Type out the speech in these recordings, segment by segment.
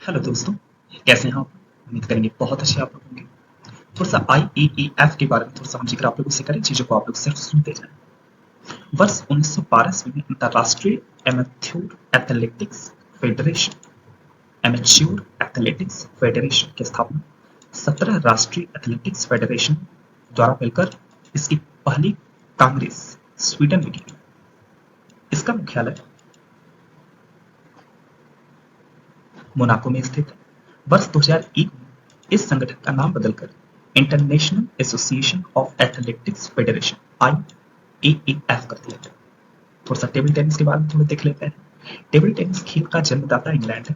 Hello दोस्तों, कैसे हैं आप? उम्मीद करेंगे बहुत अच्छे आप लोग होंगे। थोड़ा सा IAAF के बारे में थोड़ा सा हम जिक्र आप लोगों से करें, चीज़ों को आप लोग सिर्फ सुनते जाएं। वर्ष 1912 ईस्वी में अंतर्राष्ट्रीय amateur athletics federation amateur athletics federation की स्थापना 17 राष्ट्रीय एथलेटिक्स फेडरेशन द्वारा मिलकर इसकी पहली कांग्रेस स्वीडन में की गई। इसका मुख्यालय मोनाको में स्थित है। वर्ष 2001 में इस संगठन का नाम बदलकर international association of athletics federation IAAF कर दिया गया। थोड़ा सा टेबल टेनिस के बारे में थोड़ा देख लेते हैं। टेबल टेनिस खेल का जन्मदाता इंग्लैंड है।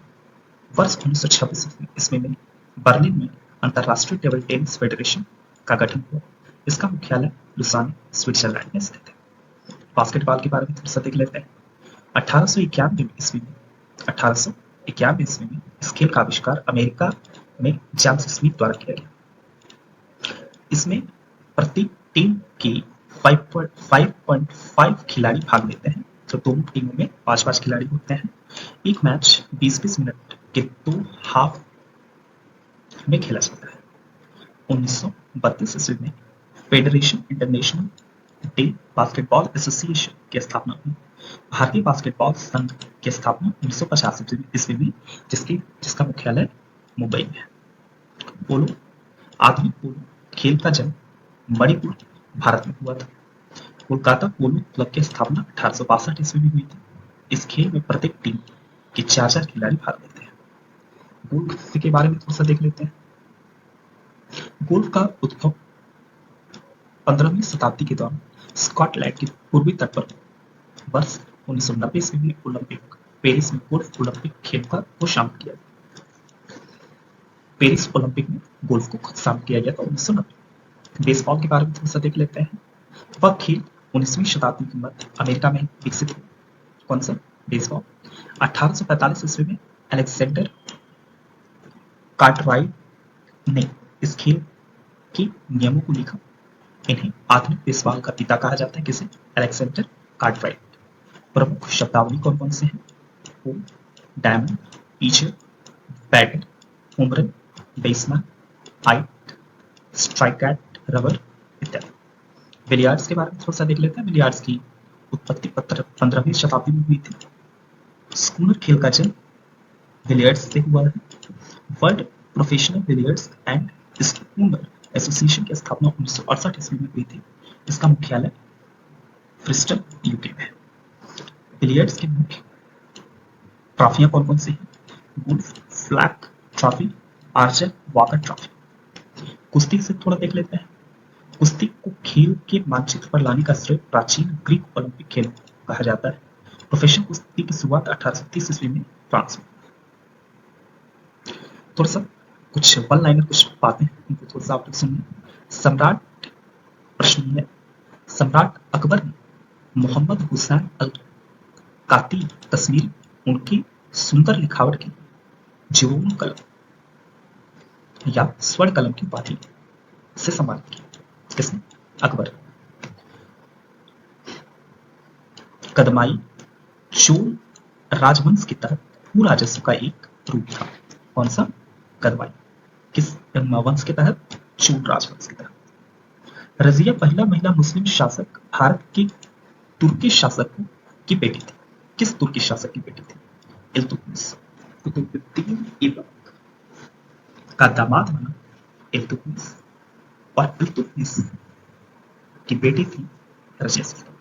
वर्ष 1926 ईस्वी में बर्लिन में अंतर्राष्ट्रीय टेबल टेनिस फेडरेशन का गठन हुआ। इसका मुख्यालय लुसाने स्विट्जरलैंड में स्थित है। बास्केटबॉल के बारे में थोड़ा सा देख लेते हैं। 1891 ईस्वी में इस खेल का आविष्कार अमेरिका में जेम्स स्मिथ द्वारा किया गया। इसमें प्रति टीम के 5.5 खिलाड़ी भाग लेते हैं, तो दोनों टीमों में 5-5 खिलाड़ी होते हैं। एक मैच 20-20 मिनट के 2 हाफ में खेला जाता है। 1932 ईस्वी में federation international day basketball association की स्थापना हुई। भारतीय बास्केटबॉल संघ की स्थापना 1950 ईस्वी में जिसका मुख्यालय मुंबई में है। पोलो आधुनिक पोलो खेल का जन्म मणिपुर भारत में हुआ था। कोलकाता पोलो क्लब की स्थापना 1862 ईस्वी में हुई थी। इस खेल में प्रत्येक टीम के 4-4 खिलाड़ी भाग लेते हैं। गोल्फ के बारे में थोड़ा सा देख लेते हैं। गोल्फ का उद्भव 15वीं शताब्दी के दौरान स्कॉटलैंड के पूर्वी तट पर हुआ। वर्ष 1990 ईस्वी में ओलंपिक पेरिस में गोल्फ ओलंपिक खेल को शामिल किया गया। पेरिस ओलंपिक में गोल्फ को शामिल किया गया था 1990। बेसबॉल के बारे में थोड़ा सा देख लेते हैं। वह खेल 19वीं शताब्दी के मध्य अमेरिका में विकसित हुआ। कौन सा? बेसबॉल। 1845 ईस्वी में अलेक्जेंडर कार्टराइट ने इस खेल के नियमों को लिखा। इन्हें आधुनिक बेसबॉल का पिता कहा जाता है। किसे? Alexander Cartwright. प्रमुख शब्दावली कौन कौन से हैं? Home, diamond, pitcher, batter, home run, baseman, height, strike at, rubber इत्यादि। बिलियर्ड्स के बारे में थोड़ा सा देख लेते हैं। बिलियर्ड्स की उत्पत्ति 15वीं शताब्दी में हुई थी। स्कूनर खेल का जन्म बिलियर्ड्स से हुआ है। World professional billiards and schooner association की स्थापना 1968 ईस्वी में हुई थी। इसका मुख्यालय ब्रिस्टल यूके में है। बिलियर्ड्स की मुख्य ट्रॉफियां कौन कौन सी हैं? Wolf flag trophy, archer walker trophy. कुश्ती से थोड़ा देख लेते हैं। कुश्ती को खेल के मानचित्र पर लाने का श्रेय प्राचीन ग्रीक ओलंपिक खेल कहा जाता है। प्रोफेशनल कुश्ती की शुरुआत 1830 ईस्वी में फ्रांस में। थोड़ा सा कुछ वन लाइनर कुछ बातें उनको थोड़ा सा आप लोग सुनिए। सम्राट प्रश्न है। सम्राट अकबर ने मोहम्मद हुसैन अल कातिल तस्वीर उनकी सुंदर लिखावट की जीवन कलम या स्वर्ण कलम की उपाधि से सम्मानित किया। किसने? अकबर। कदमाई चोल राजवंश के तहत भू राजस्व का एक रूप था। कौन सा? कदमाई। किस वंश के तहत? चोल राजवंश के तहत। रजिया पहला महिला मुस्लिम शासक भारत के तुर्की शासक की बेटी थी। किस तुर्की शासक की बेटी थी? इल्तुतमिश। कुतुबुद्दीन ऐबक का दामाद बना इल्तुतमिश, और इल्तुतमिश की बेटी थी रजिया सुल्तान,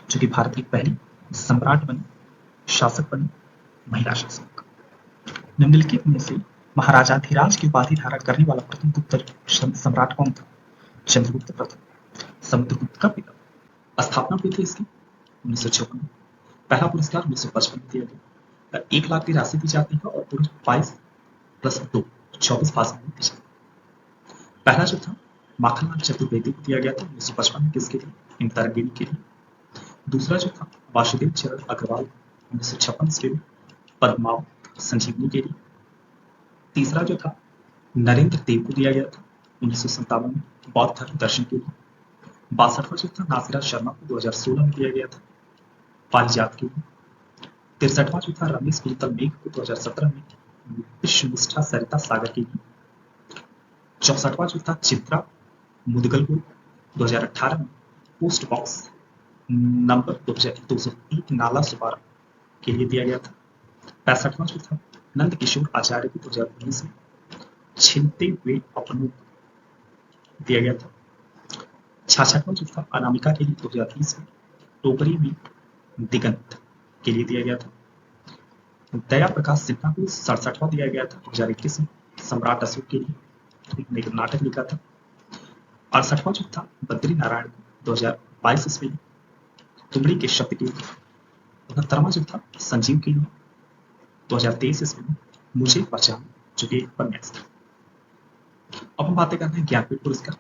जो कि भारत की पहली सम्राट बनी, शासक बनी, महिला शासक। निम्नलिखित में से महाराजाधिराज की उपाधि धारण करने वाला प्रथम गुप्त सम्राट कौन था? चंद्रगुप्त प्रथम, समुद्रगुप्त का पिता। स्थापना हुई थी इसकी 1956 में। पहला पुरस्कार 1955 में दिया गया। 1 लाख की राशि दी जाती है और पूरे 22+2 24 भाषण में दी जाती है। पहला जो था माखनलाल चतुर्वेदी को दिया गया था 1955 में। किसके लिए? इंतरगिरी के लिए। दूसरा जो था वासुदेव चरण अग्रवाल 1956 ईस्वी में पद्मावत संजीवनी के लिए। तीसरा जो था नरेंद्र देव को दिया गया था 1957 में बौद्ध धर्म दर्शन के लिए। 62वां जो था नासिरा शर्मा को 2016 में दिया गया था पारिजात के लिए। 63वां जो था रमेश मित्तल मेघ को 2017 में विश्वनिष्ठा सरिता सागर के लिए। 64वां जो था चित्रा मुदगलपुर 2018 में पोस्ट बॉक्स नंबर 2201 नाला सुपारा के लिए दिया गया था। 65वां जो था नंद किशोर आचार्य को 2019 में छिनते हुए अपनों दिया गया था। 66वां जो था अनामिका के लिए 2030 में टोकरी में दिगंत के लिए दिया गया था। दया प्रकाश सिन्हा को 67वां दिया गया था 2021 में सम्राट अशोक के लिए एक नाटक लिखा था। 68वां जो था बद्री नारायण को 2022 ईस्वी में तुमड़ी के शब्द के लिए। 69वां जो था संजीव के लिए 2023 ईस्वी में मुझे पहचान, जो कि एक उपन्यास था। अब हम बातें करते हैं ज्ञानपीठ पुरस्कार।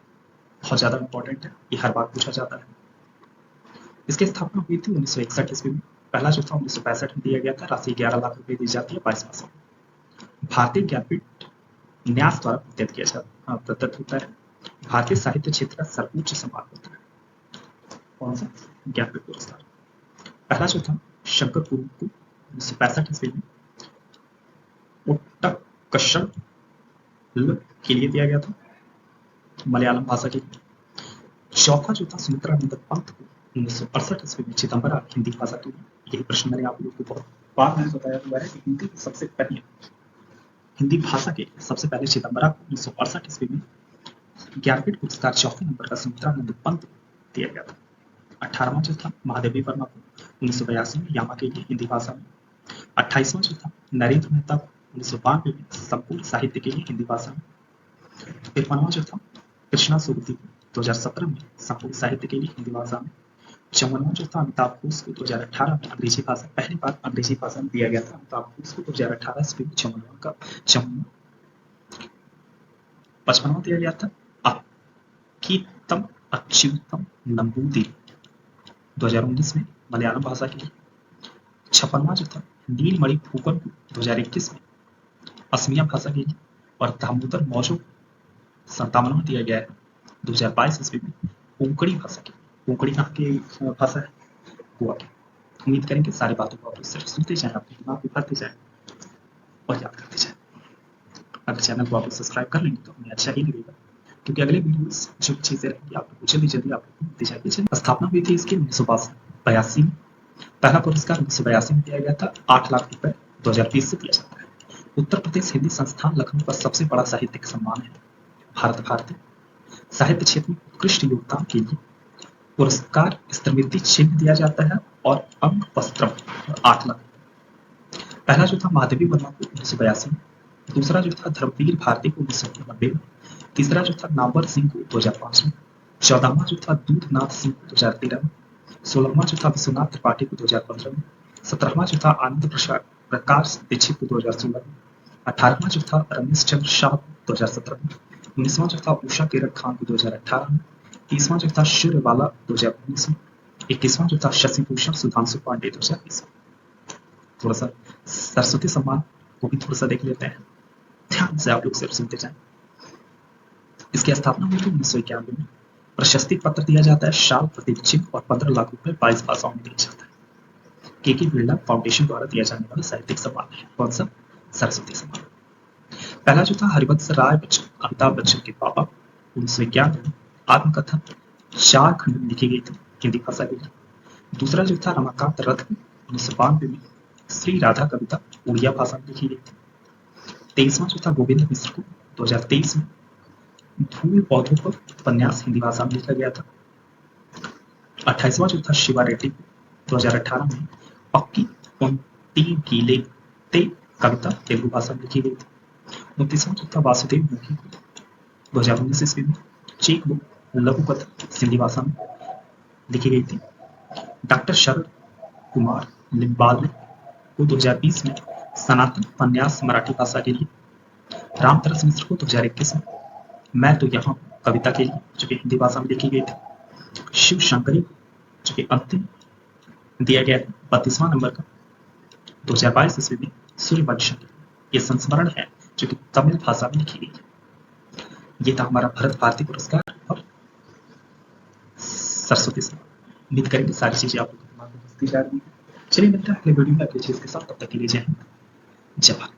बहुत ज्यादा इंपॉर्टेंट है, ये हर बार पूछा जाता है। इसकी स्थापना हुई थी 1961 ईस्वी में। पहला जो था 1965 में दिया गया था। राशि 11 लाख रुपए दी जाती है 22 मासों में। भारतीय ज्ञानपीठ न्यास द्वारा प्रदत्त होता है। भारतीय साहित्य क्षेत्र का सर्वोच्च सम्मान होता है। कौन सा? ज्ञानपीठ पुरस्कार। पहला जो था शंकर कुरु को 1965 ईस्वी में ओट्टकशल के लिए दिया गया था, मलयालम भाषा के लिए। चौथा जो था सुमित्रा नंदन पंत को 1968 ईस्वी में चिदम्बरा हिंदी भाषा के लिए। यही प्रश्न मैंने आप लोगों को बहुत बार मैंने बताया हुआ है कि हिंदी सबसे पहले हिंदी भाषा के सबसे पहले चिदम्बरा को 1968 ईस्वी में ज्ञानपीठ पुरस्कार चौथे नंबर का सुमित्रा नंदन पंत को दिया गया था। 18वां जो था महादेवी वर्मा को 1982 में यामा के लिए हिंदी भाषा में। 28वां जो था नरेंद्र मेहता को 1992 में संपूर्ण साहित्य के लिए हिंदी भाषा में। 53वां जो था कृष्णा सुरती को 2017 में संपूर्ण साहित्य के लिए हिंदी भाषा में। 54वां जो था अमिताभ घोष को 2018 में अंग्रेजी भाषा, पहली बार अंग्रेजी भाषा में दिया गया था अमिताभ घोष को 2018 ईस्वी में। 55वां दिया गया था अकीतम अच्युतम नंबूदिरी 2019 में मलयालम भाषा के लिए। 56वां जो था नीलमणि फूकन को 2021 में असमिया भाषा के लिए। और दामोदर मौजो 57वां दिया गया है 2022 ईस्वी में कोंकणी भाषा के। कोंकणी कहाँ की भाषा है? गोवा की। उम्मीद करेंगे सारी बातों को आप सिर्फ सुनते जाएं, अपने दिमाग में भरते जाएं और याद करते जाएं। अगर चैनल को आप सब्सक्राइब कर लेंगे तो हमें अच्छा ही लगेगा, क्योंकि अगले वीडियोस जो चीजें रहेंगी आप लोग जल्दी जल्दी आप लोग मिलती जाएगी। स्थापना हुई थी इसकी 1982 में। पहला पुरस्कार 1982 में दिया गया था। 8 लाख रुपए 2020 से दिया जाता है। उत्तर प्रदेश हिंदी संस्थान लखनऊ का सबसे बड़ा साहित्यिक सम्मान है। भारत भारती साहित्य क्षेत्र में उत्कृष्ट योगदान के लिए पुरस्कार स्मृति चिन्ह दिया जाता है और अंग वस्त्रम 8 लाख। पहला जो था महादेवी वर्मा को 1982 में। दूसरा जो था धर्मवीर भारती को 1990 में। तीसरा जो था नावर सिंह को 2005 में। 14वां जो था दूधनाथ सिंह को 2013 में। 16वां जो था विश्वनाथ त्रिपाठी को 2015 में। 17वां जो था आनंद प्रकाश दीक्षित को 2016 में। 18वां जो था रमेश चंद्र शाह को 2017 में। 19वां जो था उषा किरण खान को 2018 में। 30वां जो था सूर्यवाला 2019 में। 21वां जो था शशि भूषण सुधांशु पांडे 2020 में। थोड़ा सा सरस्वती सम्मान को भी थोड़ा सा देख लेते हैं, ध्यान से आप लोग सिर्फ सुनते जाएं। इसकी स्थापना हुई थी 1991 में। प्रशस्ति पत्र दिया जाता है, शाल, प्रतीक चिन्ह और 15 लाख रुपए 22 भाषाओं में दिया जाता है। के बिरला फाउंडेशन द्वारा दिया जाने वाला साहित्यिक सम्मान है। कौन सा? सरस्वती सम्मान। पहला जो था हरिवंश राय बच्चन, अमिताभ बच्चन के पापा, 1991 में आत्मकथा 4 खंड में लिखी गई थी हिंदी भाषा के लिए। दूसरा जो था रमाकांत रथ 1992 में श्री राधा कविता उड़िया भाषा में लिखी गई थी। 23वां जो था गोविंद मिश्र को 2023 में धूल पौधों पर उपन्यास हिंदी भाषा में लिखा गया था। 28वां जो था शिवा रेड्डी को 2018 में पक्की पंक्ति गीले ते कविता तेलुगु भाषा में लिखी गई थी। 29वां जो था वासुदेव मुखी को 2019 ईस्वी में चेक बुक लघु कथा सिंधी भाषा में लिखी गई थी। डॉक्टर शरद कुमार लिम्बाले को 2020 में सनातन उपन्यास मराठी भाषा के लिए। रामतरस मिश्र को 2021 में मैं तो यहाँ कविता के लिए, जो कि हिंदी भाषा में लिखी गई थी। शिव शंकरी जो कि अंतिम दिया गया है 32वां नंबर का 2022 ईस्वी में सूर्यवंशम ये संस्मरण है, जो कि तमिल भाषा में लिखी गई है। ये था हमारा भारत भारती पुरस्कार और सरस्वती सम्मान। उम्मीद करेंगे सारी चीजें आप लोग दिमाग में बसती जा रही है। चलिए मिलते हैं अगले वीडियो में अगली चीज के साथ। तब तक के लिए जय हिंद, जय भारत।